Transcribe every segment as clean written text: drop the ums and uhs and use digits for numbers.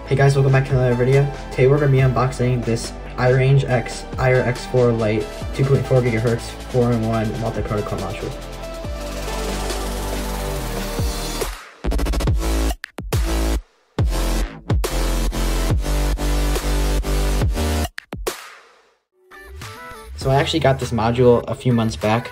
Hey guys, welcome back to another video. Today we're going to be unboxing this iRangeX iRX4 Lite 2.4 GHz 4-in-1 multi-protocol module. So I actually got this module a few months back,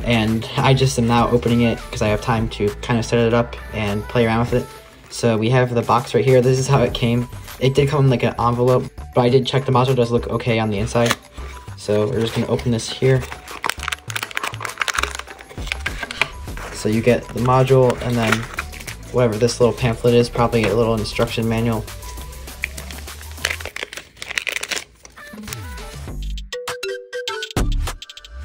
and I just am now opening it because I have time to kind of set it up and play around with it. So we have the box right here. This is how it came. It did come in like an envelope, but I did check the module does look okay on the inside. So we're just gonna open this here. So you get the module and then whatever this little pamphlet is, probably a little instruction manual.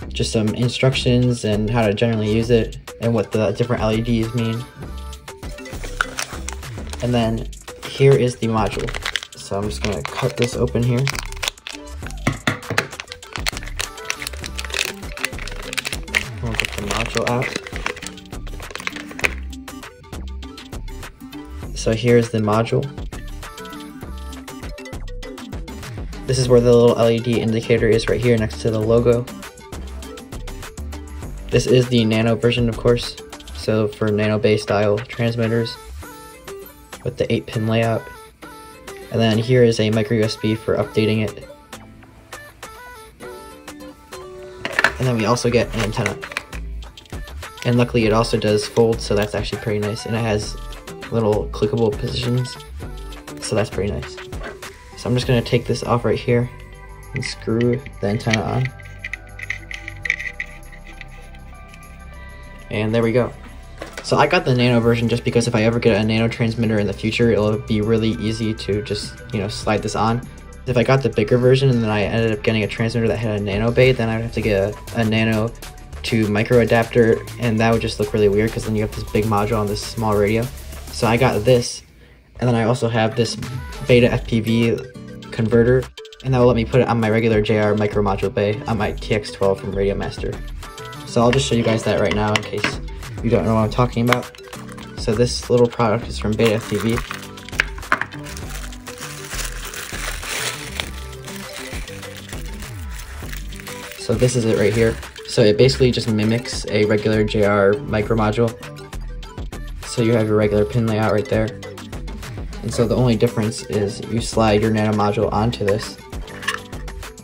Just some instructions and how to generally use it and what the different LEDs mean. And then here is the module. So I'm just gonna cut this open here. We'll get the module out. So here's the module. This is where the little LED indicator is right here next to the logo. This is the Nano version, of course. So for Nano base style transmitters with the 8-pin layout. And then here is a micro USB for updating it. And then we also get an antenna. And luckily it also does fold, so that's actually pretty nice. And it has little clickable positions, so that's pretty nice. So I'm just gonna take this off right here and screw the antenna on. And there we go. So I got the Nano version just because if I ever get a Nano transmitter in the future, it'll be really easy to just, slide this on. If I got the bigger version and then I ended up getting a transmitter that had a Nano bay, then I'd have to get a Nano to micro adapter, and that would just look really weird because then you have this big module on this small radio. So I got this, and then I also have this beta FPV converter, and that will let me put it on my regular JR micro module bay on my TX12 from Radio Master. So I'll just show you guys that right now in case you don't know what I'm talking about. So this little product is from Beta FPV. So this is it right here. So it basically just mimics a regular JR micro module. So you have your regular pin layout right there. And so the only difference is you slide your Nano module onto this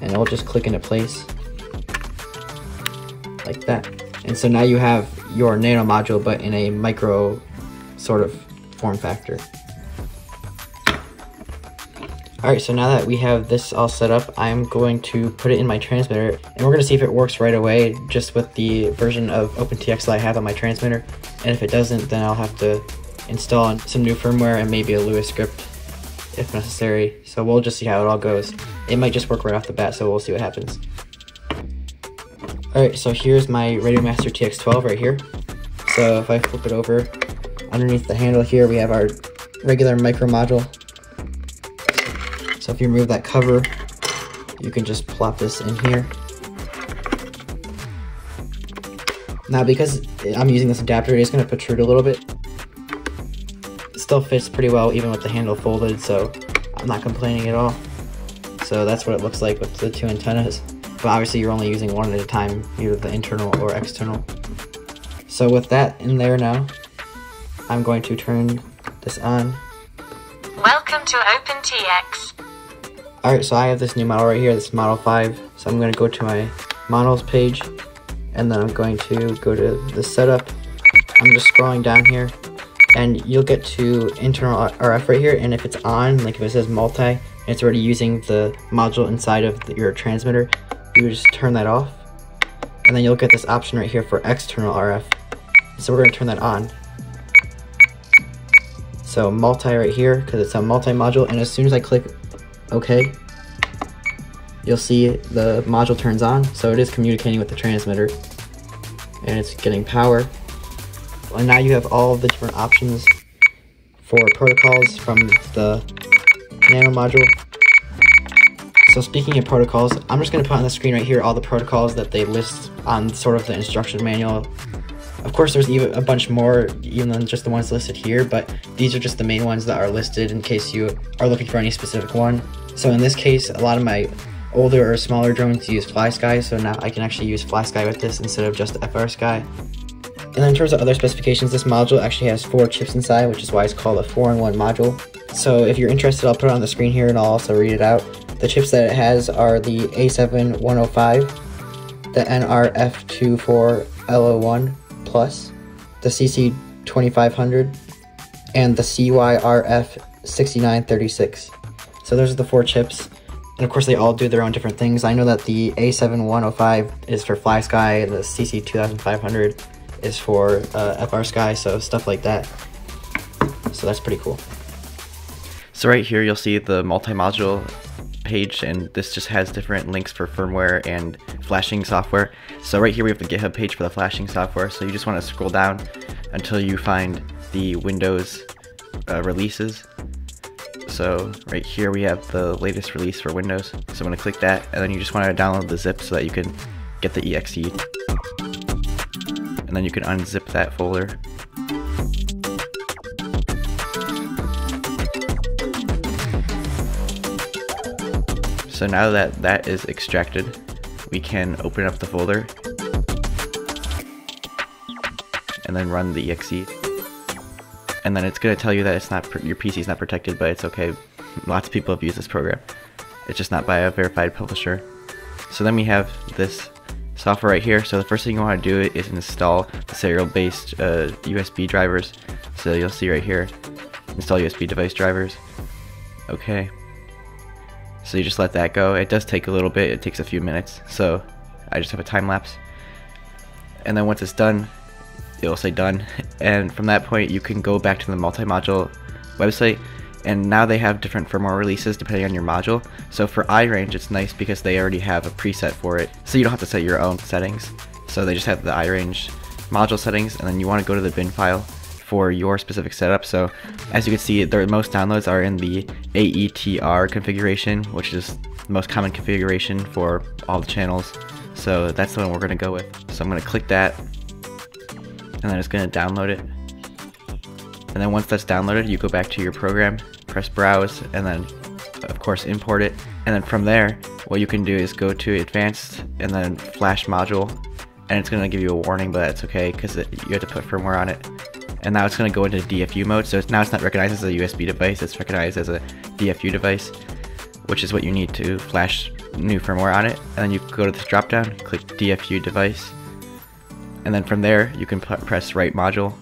and it will just click into place like that. And so now you have your Nano module, but in a micro sort of form factor. Alright, so now that we have this all set up, I'm going to put it in my transmitter, and we're going to see if it works right away, just with the version of OpenTX that I have on my transmitter. And if it doesn't, then I'll have to install some new firmware and maybe a Lewis script if necessary. So we'll just see how it all goes. It might just work right off the bat, so we'll see what happens. Alright, so here's my Radio Master TX12 right here. So if I flip it over, underneath the handle here we have our regular micro module. So if you remove that cover, you can just plop this in here. Now because I'm using this adapter, it's going to protrude a little bit. It still fits pretty well even with the handle folded, so I'm not complaining at all. So that's what it looks like with the two antennas. But obviously you're only using one at a time, either the internal or external. So with that in there now, I'm going to turn this on. Welcome to OpenTX. Alright, so I have this new model right here, this Model 5. So I'm going to go to my models page, and then I'm going to go to the setup. I'm just scrolling down here, and you'll get to internal RF right here, and if it's on, like if it says multi, and it's already using the module inside of your transmitter, you just turn that off, and then you'll get this option right here for external RF. So we're going to turn that on. So multi right here, because it's a multi-module, and as soon as I click OK, you'll see the module turns on, so it is communicating with the transmitter, and it's getting power. And now you have all of the different options for protocols from the Nano module. So speaking of protocols, I'm just going to put on the screen right here all the protocols that they list on sort of the instruction manual Of course, there's even a bunch more even than just the ones listed here, but these are just the main ones that are listed in case you are looking for any specific one. So in this case, a lot of my older or smaller drones use FlySky, so now I can actually use FlySky with this instead of just FRSky. And then in terms of other specifications, this module actually has 4 chips inside, which is why it's called a 4-in-1 module. So if you're interested, I'll put it on the screen here and I'll also read it out. The chips that it has are the A7-105, the NRF24LO1 Plus, the CC2500, and the CYRF6936. So those are the 4 chips. And of course they all do their own different things. I know that the A7-105 is for FlySky, and the CC2500 is for FRSky, so stuff like that. So that's pretty cool. So right here you'll see the multi-module page, and this just has different links for firmware and flashing software. So right here we have the GitHub page for the flashing software, so you just want to scroll down until you find the Windows releases. So right here we have the latest release for Windows, so I'm going to click that, and then you just want to download the zip so that you can get the exe, and then you can unzip that folder. So now that that is extracted, we can open up the folder and then run the exe. And then it's going to tell you that it's not your PC is not protected, but it's okay. Lots of people have used this program. It's just not by a verified publisher. So then we have this software right here. So the first thing you want to do is install the serial-based USB drivers. So you'll see right here, install USB device drivers. Okay. So you just let that go. It does take a little bit. It takes a few minutes. So I just have a time lapse. And then once it's done, it'll say done. And from that point, you can go back to the multi-module website. And now they have different firmware releases depending on your module. So for iRange, it's nice because they already have a preset for it. So you don't have to set your own settings. So they just have the iRange module settings, and then you want to go to the bin file for your specific setup. So as you can see, the most downloads are in the AETR configuration, which is the most common configuration for all the channels. So that's the one we're going to go with. So I'm going to click that, and then it's going to download it. And then once that's downloaded, you go back to your program, press browse, and then of course import it. And then from there, what you can do is go to advanced and then flash module, and it's going to give you a warning, but that's okay because you have to put firmware on it. And now it's going to go into DFU mode, so now it's not recognized as a USB device, it's recognized as a DFU device, which is what you need to flash new firmware on it. And then you go to this drop down, click DFU device, and then from there you can press write module,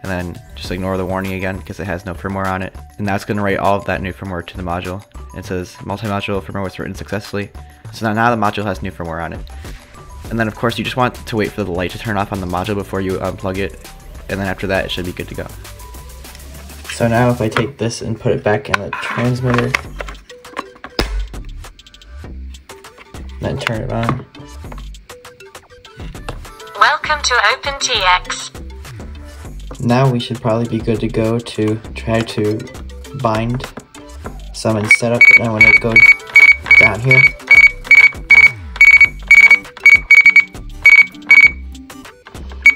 and then just ignore the warning again because it has no firmware on it. And now it's going to write all of that new firmware to the module. It says multi-module firmware was written successfully. So now the module has new firmware on it. And then of course you just want to wait for the light to turn off on the module before you unplug it. And then after that, it should be good to go. So now if I take this and put it back in the transmitter, then turn it on. Welcome to OpenTX. Now we should probably be good to go to try to bind. So I'm in setup, and I want to go down here.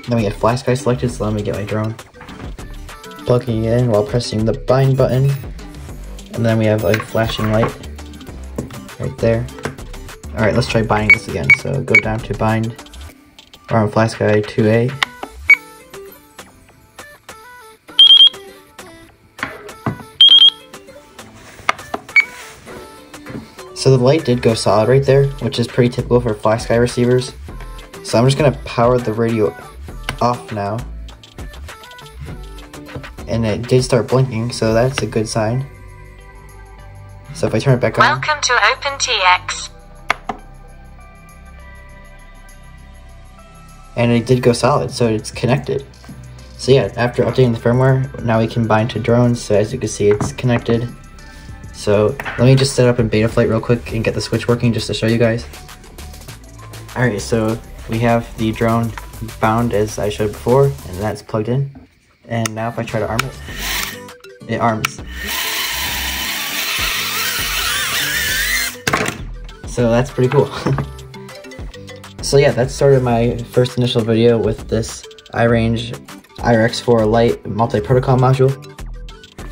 Then we get FlySky selected, so let me get my drone. Plugging it in while pressing the bind button. And then we have a flashing light right there. Alright, let's try binding this again. So go down to bind. We're on FlySky 2A. So the light did go solid right there, which is pretty typical for FlySky receivers. So I'm just going to power the radio off now, and it did start blinking, so that's a good sign. So if I turn it back on, Welcome to OpenTX. and it did go solid, so it's connected. So yeah, after updating the firmware, now we can bind to drones. So as you can see, it's connected. So let me just set up in Betaflight real quick and get the switch working just to show you guys. Alright, so we have the drone bound as I showed before, and that's plugged in. And now if I try to arm it, it arms. So that's pretty cool. So yeah, that's sort of my first initial video with this iRangeX4 Lite Multiprotocol Module.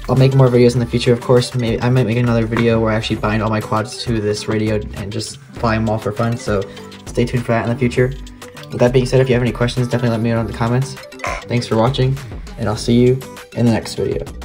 I'll make more videos in the future, of course. Maybe I might make another video where I actually bind all my quads to this radio and just fly them all for fun, so stay tuned for that in the future. With that being said, if you have any questions, definitely let me know in the comments. Thanks for watching, and I'll see you in the next video.